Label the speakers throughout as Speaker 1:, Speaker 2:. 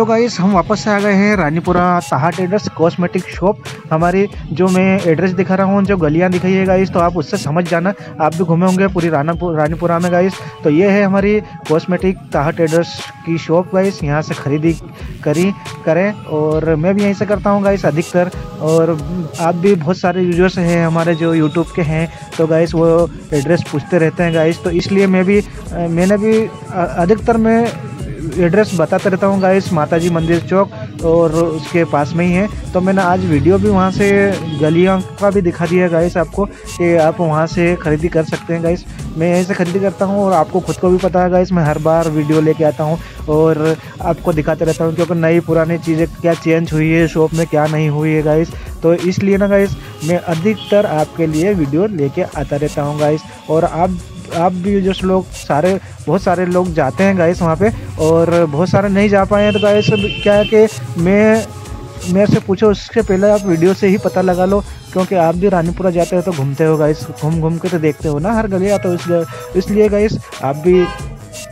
Speaker 1: तो गाइस हम वापस से आ गए हैं रानीपुरा ताहा ट्रेडर्स कॉस्मेटिक शॉप। हमारी जो मैं एड्रेस दिखा रहा हूँ, जो गलियाँ दिखाई है गाइस, तो आप उससे समझ जाना। आप भी घूमे होंगे पूरी रानीपुरा में गाइस। तो ये है हमारी कॉस्मेटिक ताहा ट्रेडर्स की शॉप गाइस। यहाँ से खरीदी करें और मैं भी यहीं से करता हूँ गाइस अधिकतर। और आप भी बहुत सारे यूजर्स हैं हमारे जो यूट्यूब के हैं, तो गाइस वो एड्रेस पूछते रहते हैं गाइस। तो इसलिए मैंने भी अधिकतर मैं एड्रेस बताता रहता हूँ गाइस। माताजी मंदिर चौक और उसके पास में ही है। तो मैंने आज वीडियो भी वहाँ से गलियों का भी दिखा दिया गाइस आपको, कि आप वहाँ से खरीदी कर सकते हैं गाइस। मैं यहीं से खरीदी करता हूँ और आपको खुद को भी पता है गाइस, मैं हर बार वीडियो लेके आता हूँ और आपको दिखाते रहता हूँ, क्योंकि नई पुरानी चीज़ें क्या चेंज हुई है शॉप में, क्या नहीं हुई है गाइस। तो इसलिए ना गाइस मैं अधिकतर आपके लिए वीडियो लेके आता रहता हूँ गाइस। और आप भी जो लोग बहुत सारे लोग जाते हैं गाइस वहाँ पे, और बहुत सारे नहीं जा पाए हैं। तो गाइस क्या है कि मेरे से पूछो उसके पहले आप वीडियो से ही पता लगा लो, क्योंकि आप भी रानीपुरा जाते हो तो घूमते हो गाइस, घूम के तो देखते हो ना हर गलियाँ। तो इसलिए गाइस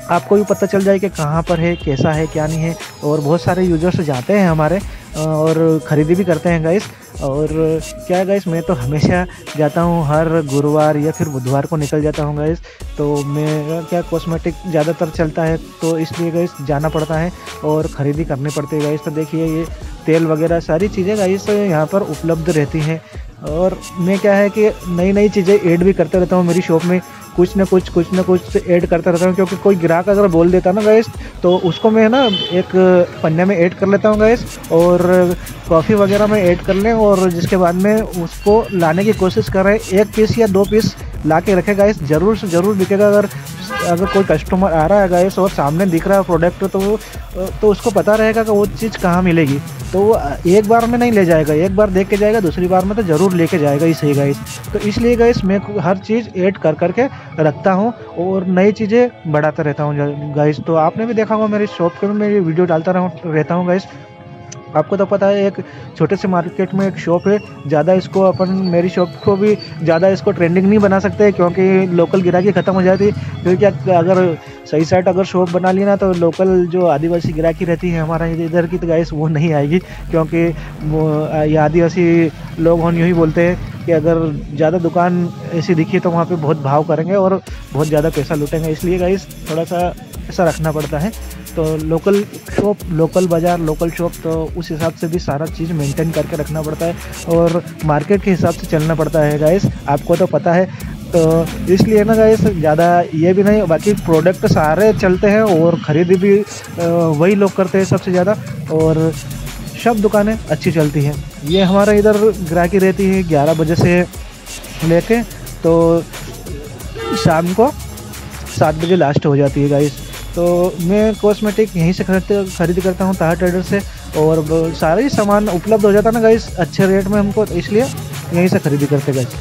Speaker 1: आपको भी पता चल जाए कि कहाँ पर है, कैसा है, क्या नहीं है। और बहुत सारे यूजर्स जाते हैं हमारे और ख़रीदी भी करते हैं गाइस। और क्या है गाइस, मैं तो हमेशा जाता हूँ, हर गुरुवार या फिर बुधवार को निकल जाता हूँ गाइस। तो मेरा क्या कॉस्मेटिक ज़्यादातर चलता है, तो इसलिए गाइस जाना पड़ता है और ख़रीदी करनी पड़ती है गाइस। तो देखिए ये तेल वगैरह सारी चीज़ें गाइस यहाँ पर उपलब्ध रहती हैं। और मैं क्या है कि नई चीज़ें ऐड भी करते रहता हूँ मेरी शॉप में, कुछ न कुछ ऐड करता रहता हूँ। क्योंकि कोई ग्राहक अगर बोल देता ना गाइस, तो उसको मैं ना एक पन्ने में ऐड कर लेता हूँ गाइस, और कॉफ़ी वगैरह में ऐड कर लें, और जिसके बाद में उसको लाने की कोशिश कर रहे हैं। 1 पीस या 2 पीस ला के रखे गाइस, ज़रूर से ज़रूर बिकेगा। अगर कोई कस्टमर आ रहा है गाइस और सामने दिख रहा है प्रोडक्ट, तो उसको पता रहेगा कि वो चीज़ कहाँ मिलेगी। तो वो एक बार में नहीं ले जाएगा, एक बार देख के जाएगा, दूसरी बार में तो ज़रूर लेके जाएगा ही सही गाइस। तो इसलिए गाइस मैं हर चीज़ ऐड करके रखता हूँ और नई चीज़ें बढ़ाता रहता हूँ गाइस। तो आपने भी देखा होगा मेरी शॉप पे मैं वीडियो डालता रहता हूँ गाइस। आपको तो पता है एक छोटे से मार्केट में एक शॉप है, ज़्यादा इसको मेरी शॉप को भी ज़्यादा इसको ट्रेंडिंग नहीं बना सकते, क्योंकि लोकल गिराकी ख़त्म हो जाती। क्योंकि अगर सही साइड अगर शॉप बना ली ना, तो लोकल जो आदिवासी गिराकी रहती है हमारा इधर की, तो गाइस वो नहीं आएगी। क्योंकि ये आदिवासी लोग यूँ ही बोलते हैं कि अगर ज़्यादा दुकान ऐसी दिखी तो वहाँ पे बहुत भाव करेंगे और बहुत ज़्यादा पैसा लूटेंगे। इसलिए गाइस थोड़ा सा ऐसा रखना पड़ता है। तो लोकल शॉप, लोकल बाज़ार, लोकल शॉप, तो उस हिसाब से भी सारा चीज़ मेंटेन करके रखना पड़ता है और मार्केट के हिसाब से चलना पड़ता है गाइस, आपको तो पता है। तो इसलिए ना गाइस ज़्यादा ये भी नहीं, बाकी प्रोडक्ट सारे चलते हैं और ख़रीदी भी वही लोग करते हैं सबसे ज़्यादा, और सब दुकानें अच्छी चलती हैं। ये हमारा इधर ग्राहकी रहती है 11 बजे से लेके तो शाम को 7 बजे लास्ट हो जाती है गाइस। तो मैं कॉस्मेटिक यहीं से खरीदी करता हूँ ताहा ट्रेडर से, और सारे ही सामान उपलब्ध हो जाता है ना गाइस अच्छे रेट में हमको, इसलिए यहीं से खरीदी करते गाइस।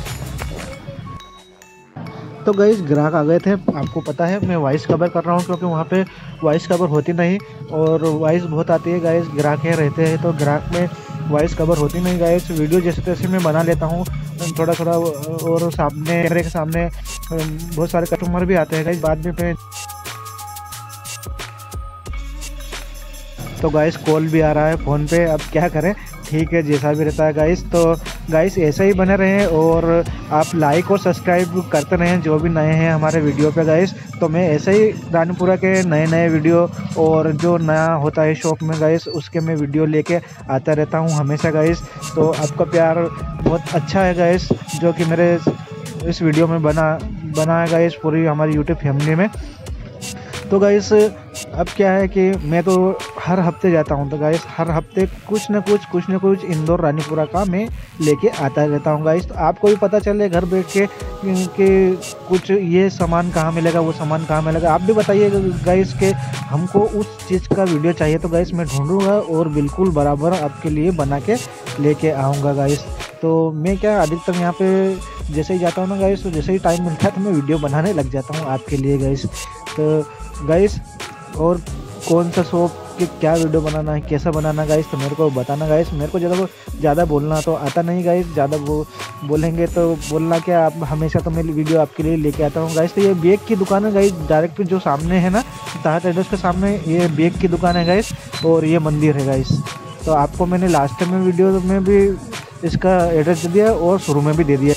Speaker 1: तो गाइस ग्राहक आ गए थे, आपको पता है मैं वॉइस कवर कर रहा हूँ, क्योंकि वहाँ पे वॉइस कवर होती नहीं और वॉइस बहुत आती है गाइस। ग्राहक यहाँ रहते हैं तो ग्राहक में वॉइस कवर होती नहीं गाइस। वीडियो जैसे तैसे मैं बना लेता हूँ थोड़ा, और सामने कैमरे के सामने बहुत सारे कस्टमर भी आते हैं गाइस बाद में। तो गाइस कॉल भी आ रहा है फ़ोन पे, अब क्या करें, ठीक है जैसा भी रहता है गाइस। तो गाइस ऐसे ही बने रहें और आप लाइक और सब्सक्राइब करते रहें जो भी नए हैं हमारे वीडियो पे गाइस। तो मैं ऐसे ही रानीपुरा के नए वीडियो और जो नया होता है शॉप में गाइस, उसके मैं वीडियो लेके आता रहता हूँ हमेशा गाइस। तो आपका प्यार बहुत अच्छा है गाइस, जो कि मेरे इस वीडियो में बना है गाइस पूरी हमारी यूट्यूब फैमिली में। तो गाइस अब क्या है कि मैं तो हर हफ्ते जाता हूँ, तो गाइस हर हफ्ते कुछ न कुछ इंदौर रानीपुरा का मैं लेके आता रहता हूँ गाइस। तो आपको भी पता चले घर बैठ के कि कुछ ये सामान कहाँ मिलेगा, वो सामान कहाँ मिलेगा। आप भी बताइए गाइस कि हमको उस चीज़ का वीडियो चाहिए, तो गाइस मैं ढूंढूंगा और बिल्कुल बराबर आपके लिए बना के लेके आऊँगा गाइस। तो मैं क्या अधिकतर यहाँ पे जैसे ही जाता हूँ ना गाइस, तो जैसे ही टाइम मिलता है तो मैं वीडियो बनाने लग जाता हूँ आपके लिए गाइस। तो गाइस और कौन सा शॉप कि क्या वीडियो बनाना है, कैसा बनाना गाइस, तो मेरे को बताना गाइस। मेरे को ज़्यादा बोलना तो आता नहीं गाइस, ज़्यादा वो बोलेंगे तो बोलना क्या, आप हमेशा तो मेरी वीडियो आपके लिए लेके आता हूँ गाइस। तो ये बैग की दुकान है गाइस, डायरेक्ट जो सामने है ना ताहा ट्रेडर्स के सामने, ये बैग की दुकान है गाइस और ये मंदिर है गाइस। तो आपको मैंने लास्ट टाइम में वीडियो में भी इसका एड्रेस दे दिया और शुरू में भी दे दिया।